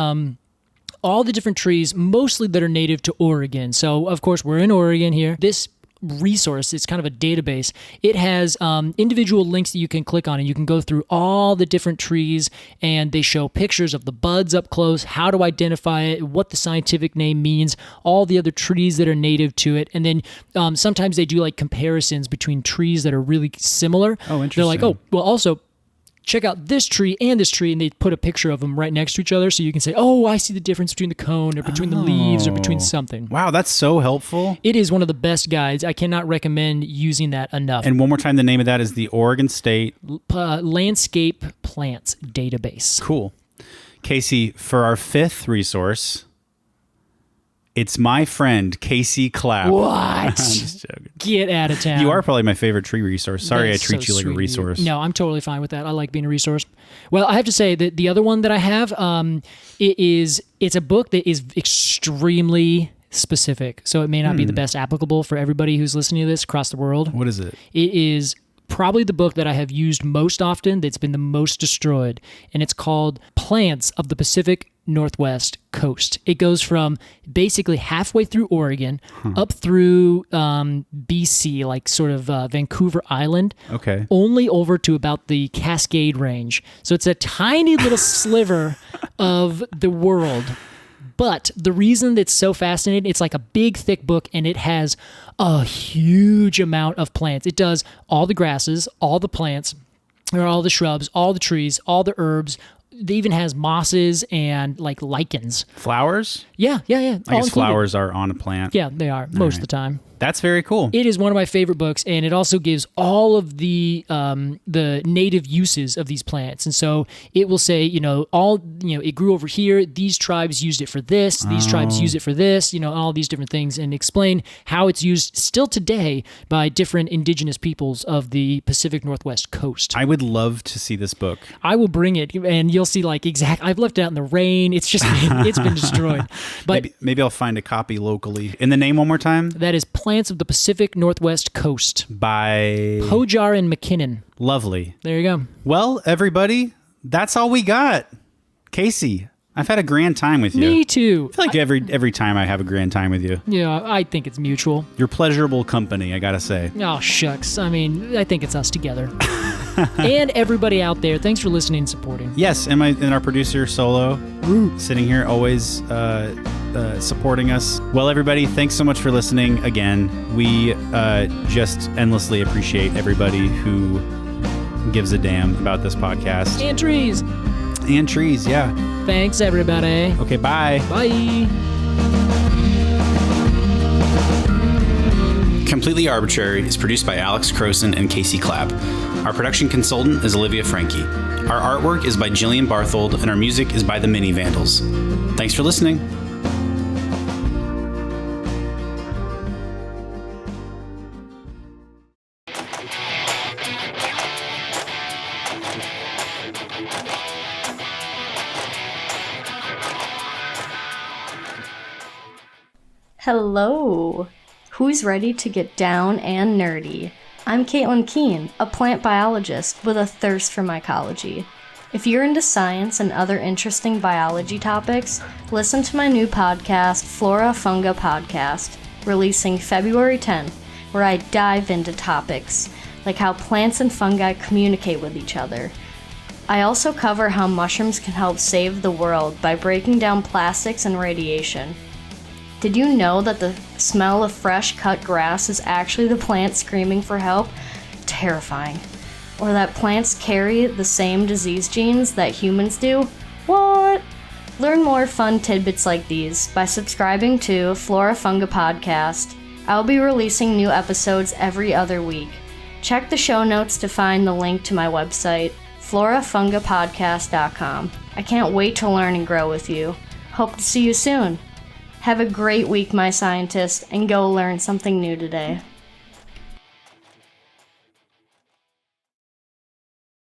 all the different trees, mostly that are native to Oregon. So, of course, we're in Oregon here. This resource, it's kind of a database. It has individual links that you can click on, and you can go through all the different trees, and they show pictures of the buds up close, how to identify it, what the scientific name means, all the other trees that are native to it, and then sometimes they do like comparisons between trees that are really similar. Oh, interesting. They're like, oh, well, also check out this tree, and they put a picture of them right next to each other, so you can say, oh, I see the difference between the cone or between the leaves or between something. Wow, that's so helpful. It is one of the best guides. I cannot recommend using that enough. And one more time, the name of that is the Oregon State Landscape Plants Database. Cool. Casey, for our fifth resource, it's my friend, Casey Clapp. What? I'm just joking. Get out of town. You are probably my favorite tree resource. Sorry That's I treat so you like a sweet of you. resource. No, I'm totally fine with that. I like being a resource. Well, I have to say that the other one that I have, it's a book that is extremely specific. So it may not be the best applicable for everybody who's listening to this across the world. What is it? It is probably the book that I have used most often, that's been the most destroyed, and it's called Plants of the Pacific Northwest Coast. It goes from basically halfway through Oregon up through BC, like sort of Vancouver Island, Okay. only over to about the Cascade Range. So it's a tiny little sliver of the world. But the reason that's so fascinating, it's like a big, thick book, and it has a huge amount of plants. It does all the grasses, all the plants, or all the shrubs, all the trees, all the herbs. It even has mosses and like lichens. Flowers? Yeah. I all guess included. flowers are on a plant. Yeah, they are most of the time. That's very cool. It is one of my favorite books, and it also gives all of the native uses of these plants. And so it will say, it grew over here. These tribes used it for this. These tribes use it for this. All these different things, and explain how it's used still today by different indigenous peoples of the Pacific Northwest coast. I would love to see this book. I will bring it, and you'll see I've left it out in the rain. It's just it's been destroyed. But Maybe I'll find a copy locally. And the name one more time? that is Plants of the Pacific Northwest Coast. By Pojar and McKinnon. Lovely. There you go. Well, everybody, that's all we got. Casey, I've had a grand time with you. Me too. I feel like every time I have a grand time with you. Yeah, I think it's mutual. You're pleasurable company, I gotta say. Oh, shucks. I mean, I think it's us together. And everybody out there, thanks for listening and supporting. Yes, and our producer Solo, sitting here always supporting us. Well, everybody, thanks so much for listening again. We just endlessly appreciate everybody who gives a damn about this podcast. And trees. And trees, yeah. Thanks, everybody. Okay, bye. Bye. Completely Arbortrary is produced by Alex Crowson and Casey Clapp. Our production consultant is Olivia Frankie. Our artwork is by Jillian Barthold, and our music is by the Mini Vandals. Thanks for listening. Hello! Who's ready to get down and nerdy? I'm Caitlin Keene, a plant biologist with a thirst for mycology. If you're into science and other interesting biology topics, listen to my new podcast, Flora Funga Podcast, releasing February 10th, where I dive into topics like how plants and fungi communicate with each other. I also cover how mushrooms can help save the world by breaking down plastics and radiation. Did you know that the smell of fresh cut grass is actually the plant screaming for help? Terrifying. Or that plants carry the same disease genes that humans do? What? Learn more fun tidbits like these by subscribing to Flora Funga Podcast. I'll be releasing new episodes every other week. Check the show notes to find the link to my website, florafungapodcast.com. I can't wait to learn and grow with you. Hope to see you soon. Have a great week, my scientists, and go learn something new today.